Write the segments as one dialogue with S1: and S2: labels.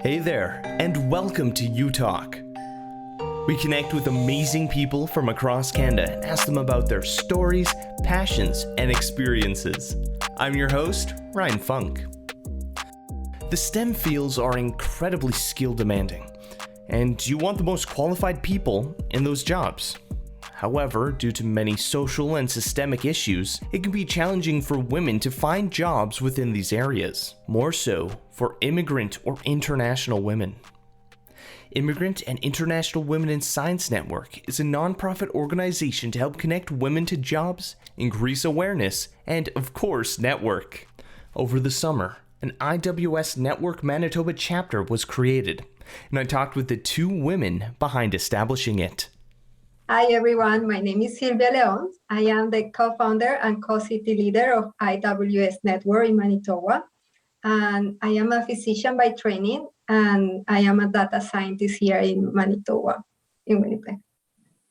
S1: Hey there, and welcome to You Talk. We connect with amazing people from across Canada and ask them about their stories, passions, and experiences. I'm your host, Ryan Funk. The STEM fields are incredibly skill demanding, and you want the most qualified people in those jobs. However, due to many social and systemic issues, it can be challenging for women to find jobs within these areas, more so for immigrant or international women. Immigrant and International Women in Science Network is a nonprofit organization to help connect women to jobs, increase awareness, and, of course, network. Over the summer, an IWS Network Manitoba Chapter was created, and I talked with the two women behind establishing it.
S2: Hi everyone, my name is Silvia Leon. I am the co-founder and co-city leader of IWS Network in Manitoba. And I am a physician by training, and I am a data scientist here in Manitoba, in Winnipeg.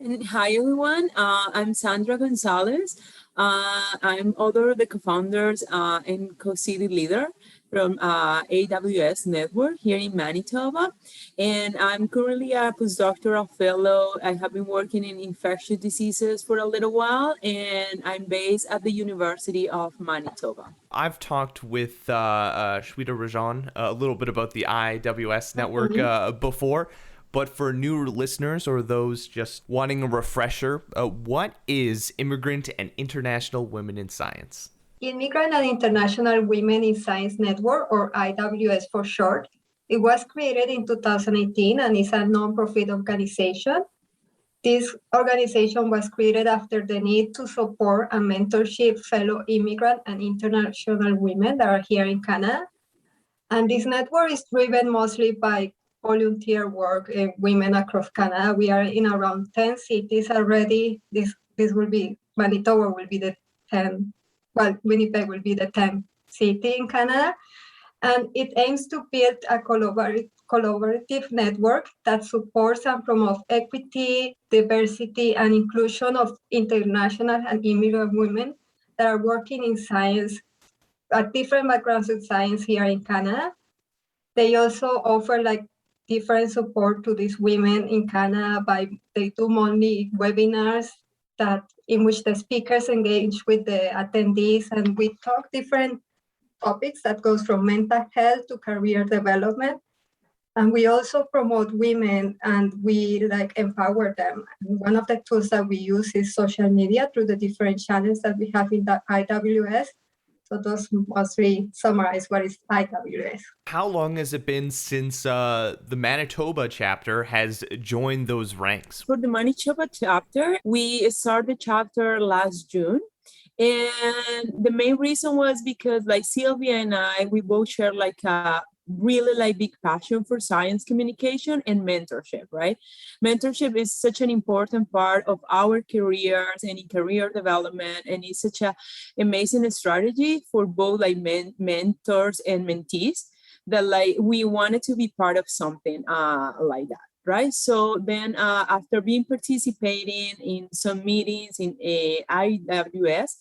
S3: And hi everyone, I'm Sandra Gonzalez. I'm other of the co-founders and co-city leader from AWS Network here in Manitoba. And I'm currently a postdoctoral fellow. I have been working in infectious diseases for a little while, and I'm based at the University of Manitoba.
S1: I've talked with Shweta Rajan a little bit about the IWS network before, but for newer listeners or those just wanting a refresher, what is Immigrant and International Women in Science?
S2: Immigrant and International Women in Science Network, or IWS for short, it was created in 2018 and is a non-profit organization. This organization was created after the need to support and mentorship fellow immigrant and international women that are here in Canada. And this network is driven mostly by volunteer work in women across Canada. We are in around 10 cities already. This will be, Manitoba will be the 10th. Well, Winnipeg will be the 10th city in Canada, and it aims to build a collaborative network that supports and promotes equity, diversity, and inclusion of international and immigrant women that are working in science, at different backgrounds in science here in Canada. They also offer different support to these women in Canada they do monthly webinars in which the speakers engage with the attendees, and we talk different topics that goes from mental health to career development. And we also promote women, and we empower them. And one of the tools that we use is social media through the different channels that we have in the IWS. So those mostly summarize what is IWS.
S1: How long has it been since the Manitoba chapter has joined those ranks?
S3: For the Manitoba chapter, we started the chapter last June. And the main reason was because Sylvia and we both share a really big passion for science communication and mentorship, right? Mentorship is such an important part of our careers and in career development, and it's such an amazing strategy for both mentors and mentees that we wanted to be part of something like that. Right. So then after participating in some meetings in IWS,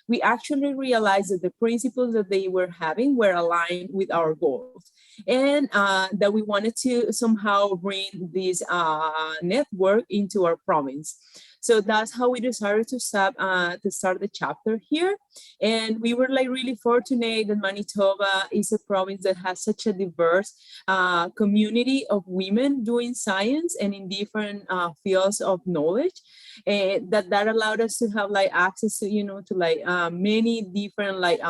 S3: we actually realized that the principles that they were having were aligned with our goals, and that we wanted to somehow bring this network into our province. So that's how we decided to start the chapter here. And we were really fortunate that Manitoba is a province that has such a diverse community of women doing science and in different fields of knowledge. That allowed us to have access to many different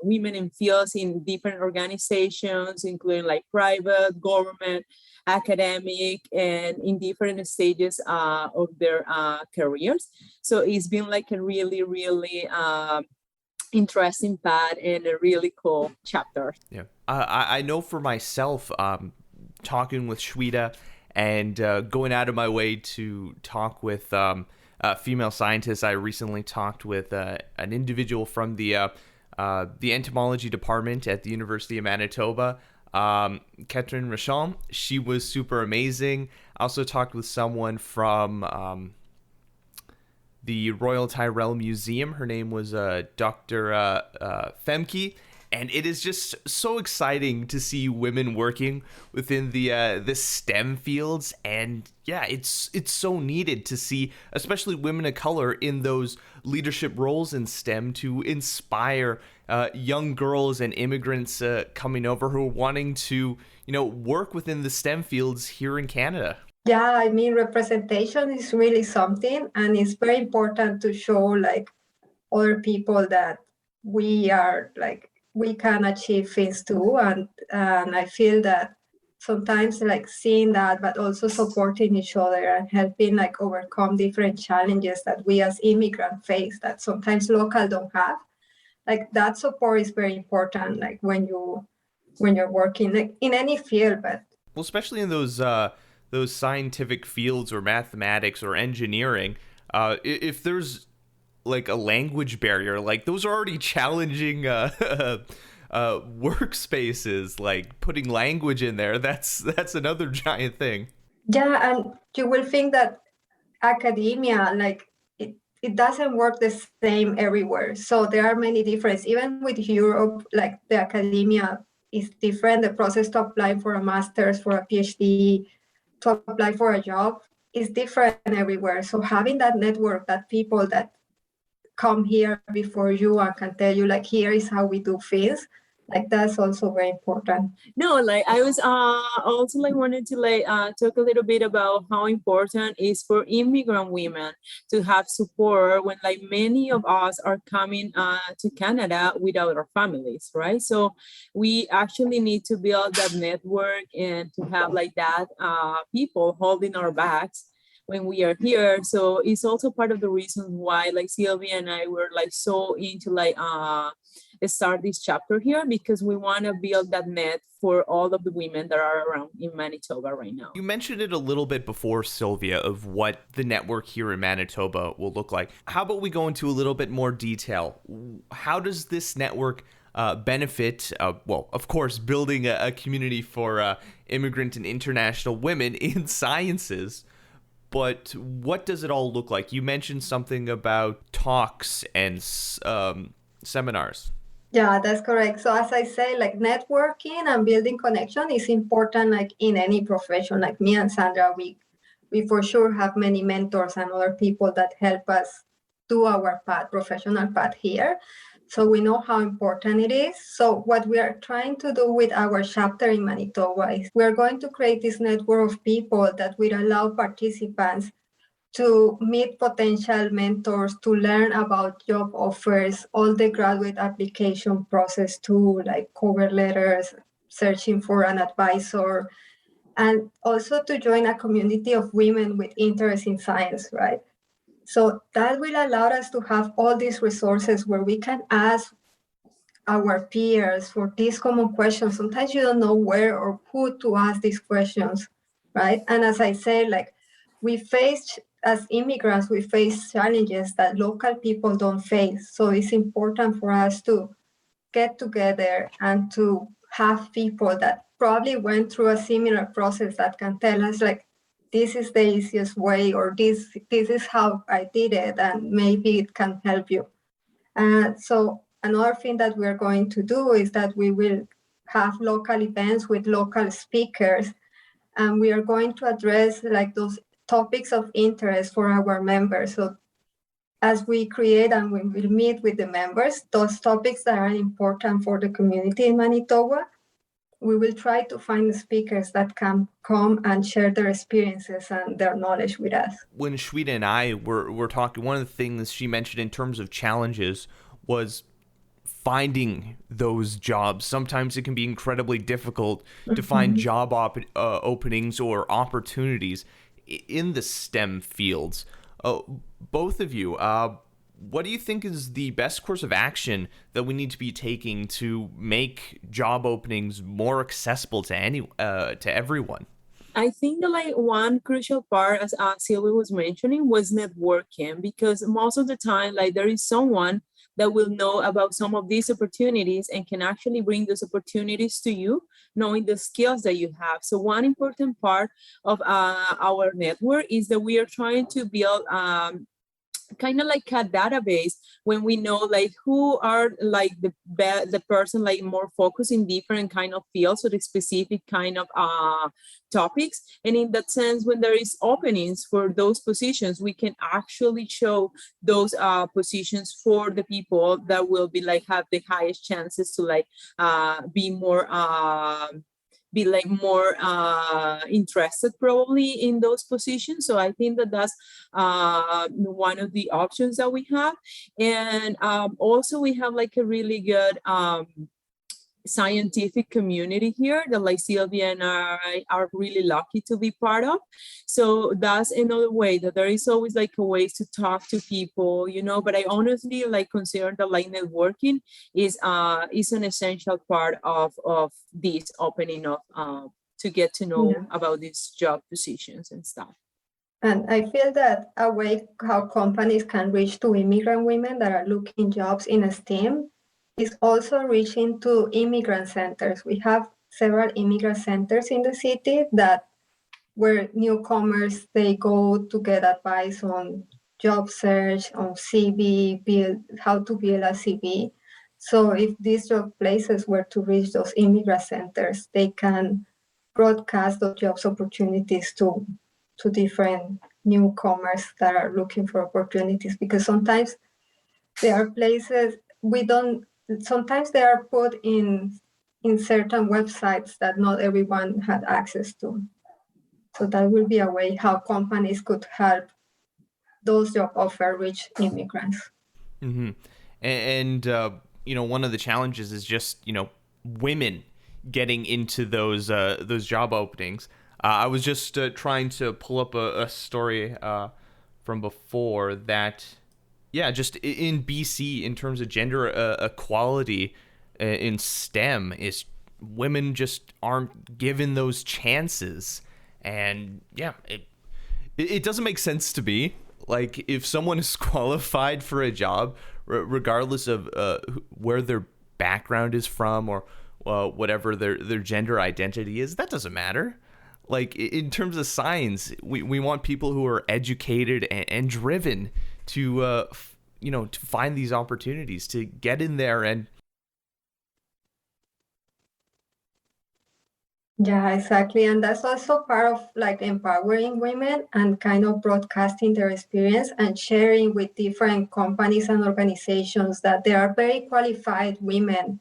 S3: women in fields in different organizations, including private, government, academic, and in different stages of their careers. So it's been a really, really interesting path and a really cool chapter.
S1: Yeah, I know for myself, talking with Shweta and going out of my way to talk with female scientists. I recently talked with an individual from the entomology department at the University of Manitoba, Catherine Rachon. She was super amazing. I also talked with someone from the Royal Tyrrell Museum. Her name was Dr. Femke, And it is just so exciting to see women working within the STEM fields, and yeah, it's so needed to see, especially women of color in those leadership roles in STEM, to inspire young girls and immigrants coming over who are wanting to, work within the STEM fields here in Canada.
S2: Yeah, I mean, representation is really something, and it's very important to show like other people that we are like we can achieve things too, and I feel that sometimes like seeing that, but also supporting each other and helping like overcome different challenges that we as immigrants face that sometimes local don't have. Like that support is very important. Like when you're working like in any field, but
S1: Well, especially in those scientific fields or mathematics or engineering, if there's like a language barrier, like those are already challenging workspaces. Like putting language in there, that's another giant thing.
S2: yeah, and you will think that academia like it doesn't work the same everywhere. So there are many differences. Even with Europe, like the academia is different. The process to apply for a master's, for a PhD, to apply for a job is different everywhere. So having that network, that people that come here before you and can tell you like here is how we do things, like that's also very important.
S3: No, like I was also like wanted to like talk a little bit about how important is for immigrant women to have support when like many of us are coming to Canada without our families, right? So we actually need to build that network and to have like that people holding our backs when we are here. So it's also part of the reason why like Sylvia and I were like so into like start this chapter here, because we want to build that net for all of the women that are around in Manitoba right now.
S1: You mentioned it a little bit before, Sylvia, of what the network here in Manitoba will look like. How about we go into a little bit more detail? How does this network benefit, well, of course, building a community for immigrant and international women in sciences, but what does it all look like? You mentioned something about talks and seminars.
S2: Yeah, that's correct. So as I say, like networking and building connection is important like in any profession. Like me and Sandra, we for sure have many mentors and other people that help us do our path, professional path here. So we know how important it is. So what we are trying to do with our chapter in Manitoba is we're going to create this network of people that will allow participants to meet potential mentors, to learn about job offers, all the graduate application process too, like cover letters, searching for an advisor, and also to join a community of women with interest in science, right? So that will allow us to have all these resources where we can ask our peers for these common questions. Sometimes you don't know where or who to ask these questions, right? And as I say, like as immigrants, we face challenges that local people don't face. So it's important for us to get together and to have people that probably went through a similar process that can tell us like, this is the easiest way, or this is how I did it, and maybe it can help you. So another thing that we're going to do is that we will have local events with local speakers, and we are going to address like those topics of interest for our members. So as we create and we will meet with the members, those topics that are important for the community in Manitoba, we will try to find speakers that can come and share their experiences and their knowledge with us.
S1: When Shweta and I were talking, one of the things she mentioned in terms of challenges was finding those jobs. Sometimes it can be incredibly difficult to find job openings or opportunities in the STEM fields. Both of you, what do you think is the best course of action that we need to be taking to make job openings more accessible to everyone?
S3: I think that like one crucial part, as Sylvia was mentioning, was networking, because most of the time, like there is someone that will know about some of these opportunities and can actually bring those opportunities to you, knowing the skills that you have. So one important part of our network is that we are trying to build kind of like a database when we know like who are like the person like more focused in different kind of fields or the specific kind of topics. And in that sense, when there is openings for those positions, we can actually show those positions for the people that will be like have the highest chances to like be more interested probably in those positions. So I think that that's one of the options that we have. And also we have like a really good scientific community here that like Sylvia and I are really lucky to be part of. So that's another way that there is always like a ways to talk to people, you know, but I honestly like consider that like networking is an essential part of this opening up to get to know about these job positions and stuff.
S2: And I feel that a way how companies can reach to immigrant women that are looking jobs in STEM is also reaching to immigrant centers. We have several immigrant centers in the city that where newcomers, they go to get advice on job search, on CV, how to build a CV. So if these job places were to reach those immigrant centers, they can broadcast those jobs opportunities to different newcomers that are looking for opportunities, because sometimes there are places sometimes they are put in certain websites that not everyone had access to. So that will be a way how companies could help those job offers reach immigrants.
S1: Mm-hmm. And one of the challenges is just, women getting into those job openings. I was just trying to pull up a story from before that, just in BC, in terms of gender equality in STEM, is women just aren't given those chances. And it doesn't make sense to me. Like, if someone is qualified for a job, regardless of where their background is from or whatever their gender identity is, that doesn't matter. Like, in terms of science, we want people who are educated and driven to to find these opportunities, to get in there and.
S2: Yeah, exactly. And that's also part of like empowering women and kind of broadcasting their experience and sharing with different companies and organizations that there are very qualified women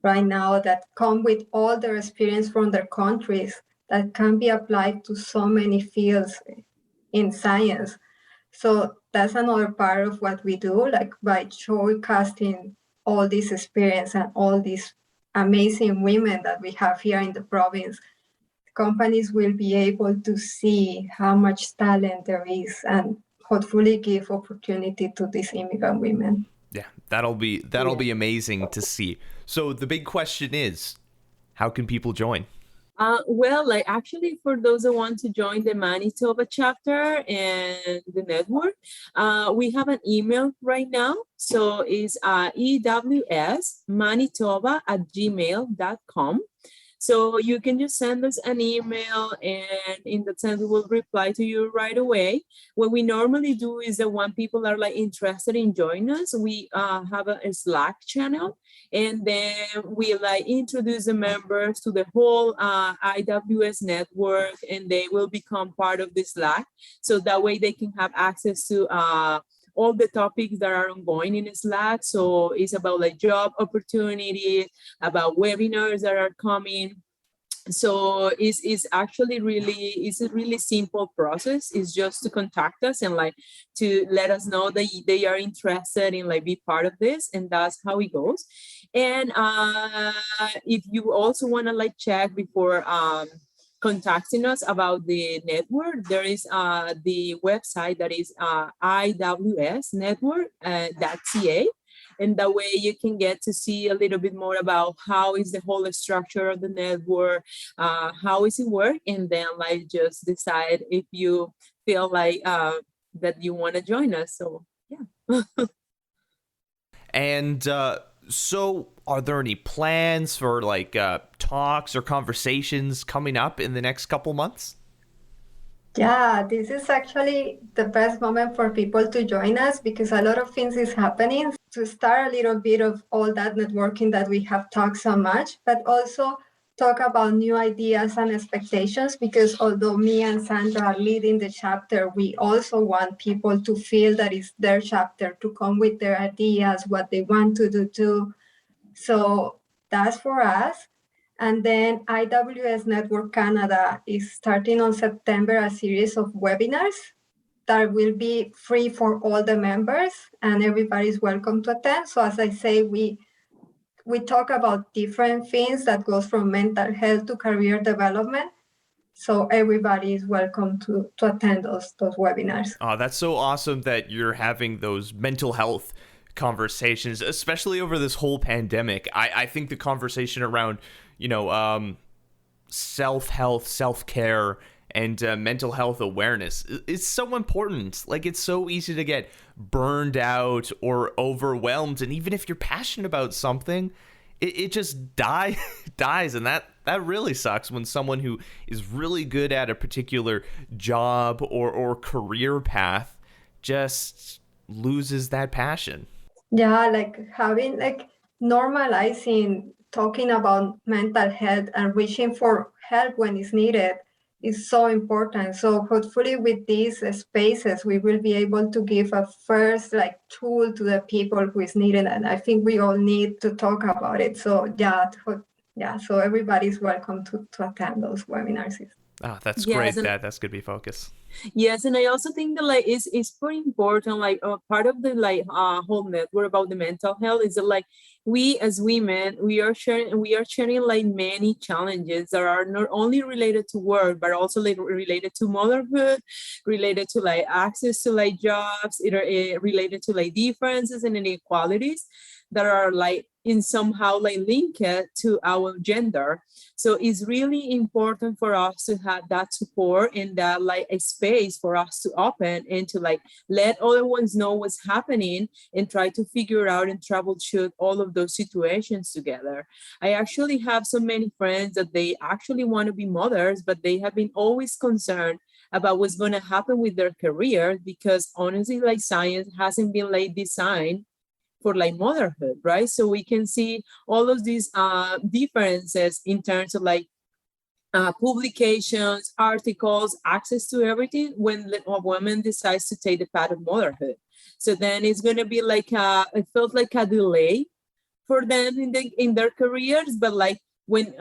S2: right now that come with all their experience from their countries that can be applied to so many fields in science. So that's another part of what we do, like by showcasting all this experience and all these amazing women that we have here in the province. Companies will be able to see how much talent there is and hopefully give opportunity to these immigrant women.
S1: Yeah, that'll be amazing to see. So the big question is, how can people join?
S3: Well, like actually for those that want to join the Manitoba chapter and the network, we have an email right now. So it's ewsmanitoba@gmail.com. So you can just send us an email, and in that sense, we will reply to you right away. What we normally do is that when people are like interested in joining us, we have a Slack channel, and then we like introduce the members to the whole IWS network, and they will become part of the Slack. So that way they can have access to all the topics that are ongoing in Slack. So it's about like job opportunities, about webinars that are coming. So it's actually it's a really simple process. It's just to contact us and like to let us know that they are interested in like be part of this, and that's how it goes. And if you also want to like check before contacting us about the network, there is the website that is IWS Network.ca. And that way you can get to see a little bit more about how is the whole structure of the network, how is it work, and then like just decide if you feel like that you want to join us. So yeah.
S1: And so are there any plans for like talks or conversations coming up in the next couple months?
S2: Yeah, this is actually the best moment for people to join us because a lot of things is happening to start a little bit of all that networking that we have talked so much, but also talk about new ideas and expectations because although me and Sandra are leading the chapter, we also want people to feel that it's their chapter, to come with their ideas, what they want to do too. So that's for us. And then IWS Network Canada is starting on September a series of webinars that will be free for all the members and everybody's welcome to attend. So as I say, we talk about different things that goes from mental health to career development. So everybody is welcome to attend those webinars.
S1: Oh, that's so awesome that you're having those mental health conversations, especially over this whole pandemic. I think the conversation around, self-health, self-care, and mental health awareness is so important. Like, it's so easy to get burned out or overwhelmed. And even if you're passionate about something, it just dies. And that really sucks when someone who is really good at a particular job or career path just loses that passion.
S2: Yeah, like having normalizing talking about mental health and reaching for help when it's needed is so important. So hopefully with these spaces, we will be able to give a first tool to the people who is needed. And I think we all need to talk about it. So so everybody's welcome to attend those webinars.
S1: Oh, that's
S3: Yes,
S1: great. That's going to be focus.
S3: Yes, and I also think that it's pretty important. Part of the whole network about the mental health is that we as women we are sharing like many challenges that are not only related to work but also related to motherhood, related to access to jobs, related to differences and inequalities that are in somehow linked to our gender. So it's really important for us to have that support and that a space for us to open and to let other ones know what's happening and try to figure out and troubleshoot all of those situations together. I actually have so many friends that they actually want to be mothers, but they have been always concerned about what's going to happen with their career because honestly, science hasn't been designed for motherhood, right? So we can see all of these differences in terms of publications, articles, access to everything when a woman decides to take the path of motherhood. So then it's going to be it feels like a delay for them in their careers, but when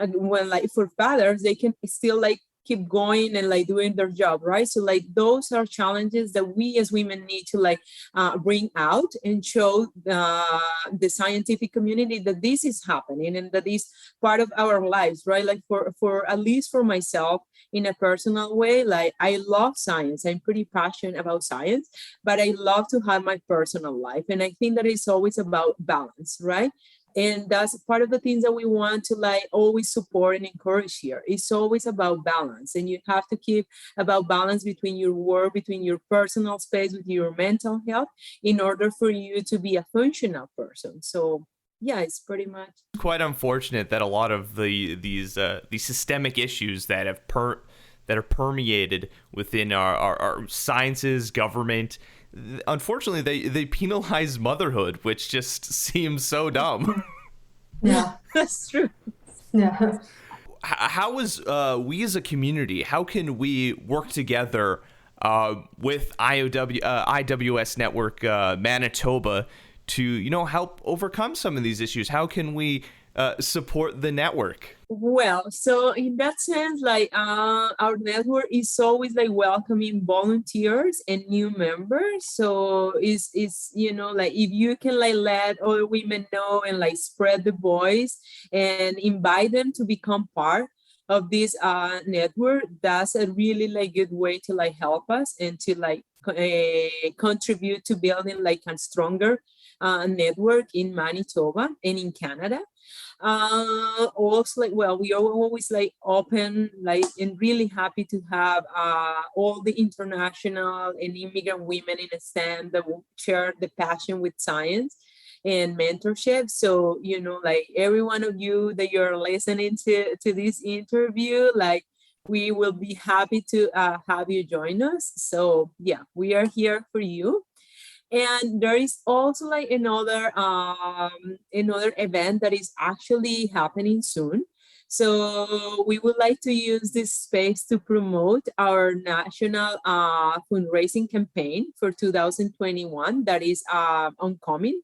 S3: for fathers, they can still keep going and doing their job, right? So those are challenges that we as women need to bring out and show the scientific community that this is happening and that is part of our lives, right? For at least for myself in a personal way, I love science. I'm pretty passionate about science, but I love to have my personal life. And I think that it's always about balance, right? And that's part of the things that we want to always support and encourage here. It's always about balance, and you have to keep about balance between your work, between your personal space, with your mental health, in order for you to be a functional person. So yeah, it's pretty much
S1: quite unfortunate that a lot of these systemic issues that are permeated within our sciences, government. Unfortunately, they penalize motherhood, which just seems so dumb.
S2: Yeah,
S3: that's true.
S2: Yeah.
S1: How is we as a community? How can we work together with IWS Network Manitoba to help overcome some of these issues? How can we support the network?
S3: Well, so in that sense, our network is always welcoming volunteers and new members. So it's if you can let other women know and spread the voice and invite them to become part of this network, that's a really good way to help us and to contribute to building a stronger network in Manitoba and in Canada. Also we are always open and really happy to have all the international and immigrant women in STEM that will share the passion with science and mentorship. So every one of you that you're listening to this interview, we will be happy to have you join us. So yeah, we are here for you. And there is also like another event that is actually happening soon. So we would like to use this space to promote our national fundraising campaign for 2021 that is oncoming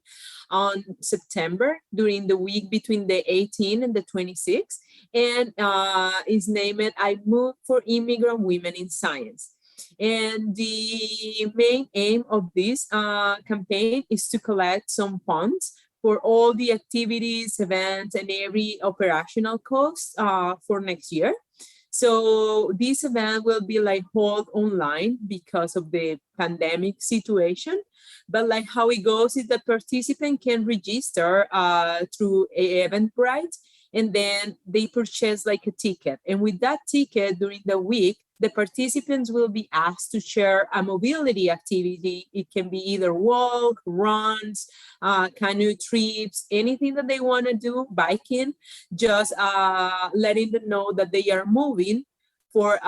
S3: on September during the week between the 18th and the 26th, and is named I Move for Immigrant Women in Science. And the main aim of this campaign is to collect some funds for all the activities, events, and every operational cost for next year. So this event will be like held online because of the pandemic situation. But like how it goes is that participant can register through Eventbrite, and then they purchase like a ticket. And with that ticket during the week, the participants will be asked to share a mobility activity. It can be either walk, runs, canoe trips, anything that they want to do, biking, just letting them know that they are moving for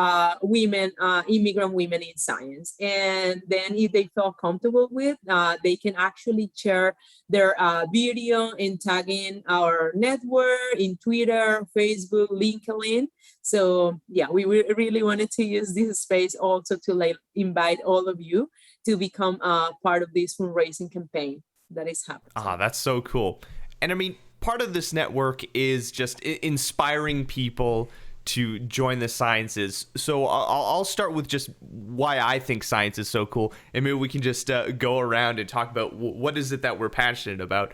S3: women, immigrant women in science. And then if they feel comfortable with, they can actually share their video and tagging our network in Twitter, Facebook, LinkedIn. So yeah, we really wanted to use this space also to like invite all of you to become part of this fundraising campaign that is happening.
S1: That's so cool. And I mean, part of this network is just inspiring people to join the sciences. So I'll start with just why I think science is so cool, and maybe we can just go around and talk about what is it that we're passionate about.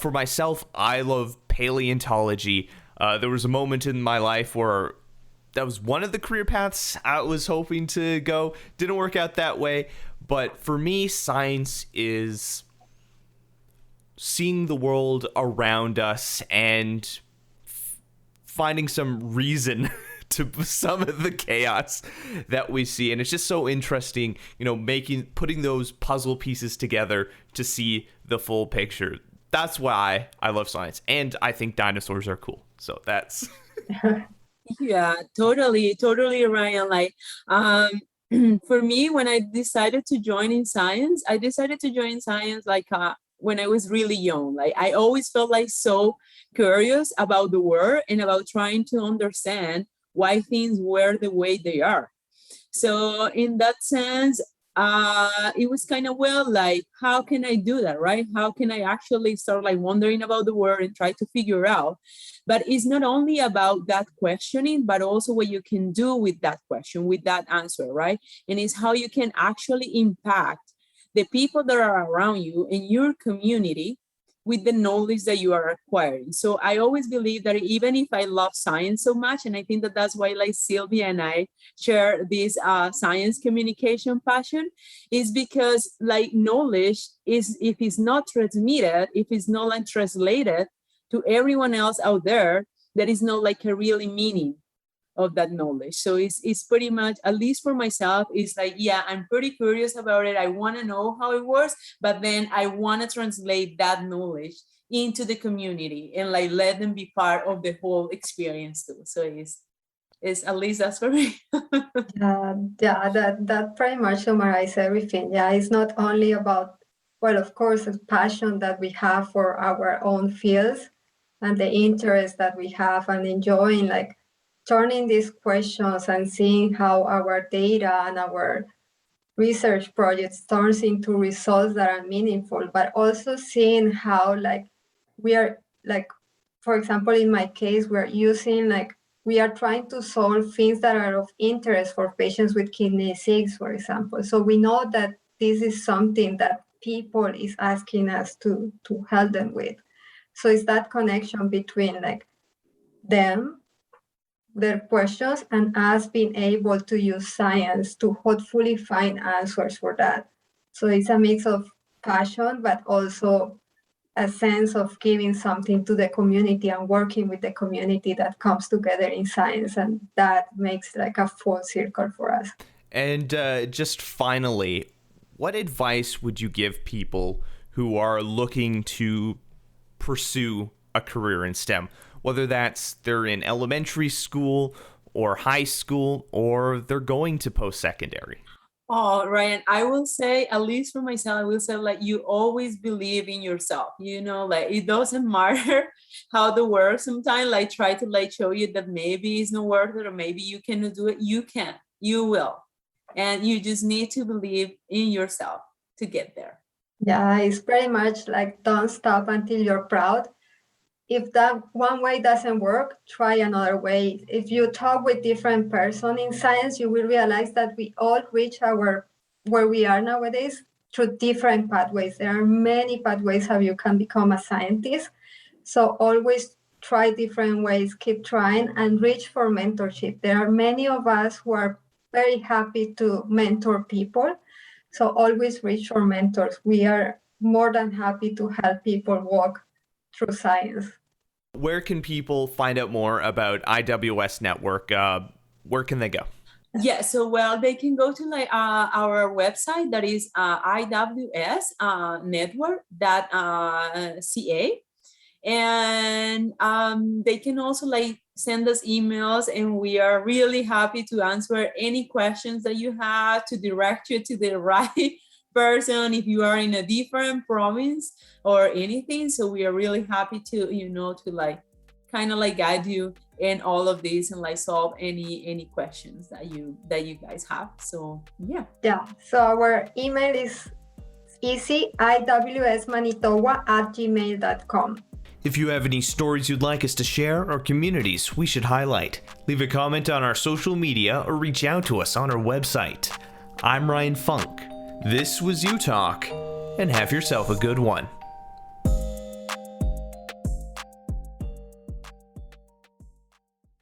S1: For myself, I love paleontology. There was a moment in my life where that was one of the career paths I was hoping to go. Didn't work out that way, but for me, science is seeing the world around us and finding some reason to some of the chaos that we see. And it's just so interesting, putting those puzzle pieces together to see the full picture. That's why I love science. And I think dinosaurs are cool. So that's...
S3: Yeah, totally, Ryan. Like, for me, when I decided to join in science, like when I was really young. Like I always felt like so curious about the world and about trying to understand why things were the way they are. So in that sense, it was kind of, well, like, how can I do that, right? How can I actually start like wondering about the world and try to figure out? But it's not only about that questioning, but also what you can do with that question, with that answer, right? And it's how you can actually impact the people that are around you in your community with the knowledge that you are acquiring. So I always believe that even if I love science so much, and I think that that's why like Sylvia and I share this science communication passion, is because like knowledge is, if it's not transmitted, if it's not like translated to everyone else out there, there is no like a really meaning of that knowledge. So it's pretty much, at least for myself, it's like, yeah, I'm pretty curious about it. I want to know how it works, but then I want to translate that knowledge into the community and like let them be part of the whole experience too. So it's at least that's for me.
S2: That pretty much summarizes everything. Yeah, it's not only about, well, of course, the passion that we have for our own fields and the interest that we have and enjoying like turning these questions and seeing how our data and our research projects turns into results that are meaningful, but also seeing how like we are like, for example, in my case, we're using like, we are trying to solve things that are of interest for patients with kidney disease, for example. So we know that this is something that people is asking us to help them with. So it's that connection between like them, their questions, and us being able to use science to hopefully find answers for that. So it's a mix of passion, but also a sense of giving something to the community and working with the community that comes together in science. And that makes like a full circle for us.
S1: And just finally, what advice would you give people who are looking to pursue a career in STEM? Whether that's they're in elementary school or high school, or they're going to post-secondary?
S3: Oh, Ryan, I will say, at least for myself, I will say like you always believe in yourself. Like it doesn't matter how the work sometimes like try to like show you that maybe it's not worth it or maybe you cannot do it. You can, you will. And you just need to believe in yourself to get there.
S2: Yeah, it's pretty much like don't stop until you're proud. If that one way doesn't work, try another way. If you talk with different person in science, you will realize that we all reach where we are nowadays through different pathways. There are many pathways how you can become a scientist. So always try different ways, keep trying and reach for mentorship. There are many of us who are very happy to mentor people. So always reach for mentors. We are more than happy to help people walk through science.
S1: Where can people find out more about IWS Network? Where can they go?
S3: Yeah, so they can go to like our website, that is IWS Network.ca, and they can also like send us emails, and we are really happy to answer any questions that you have, to direct you to the right person if you are in a different province or anything. So we are really happy to to like kind of like guide you in all of this and like solve any questions that you guys have. So yeah,
S2: so our email is easy iwsmanitoba@gmail.com.
S1: If you have any stories you'd like us to share or communities we should highlight, leave a comment on our social media or reach out to us on our website. I'm Ryan Funk. This was U Talk, and have yourself a good one.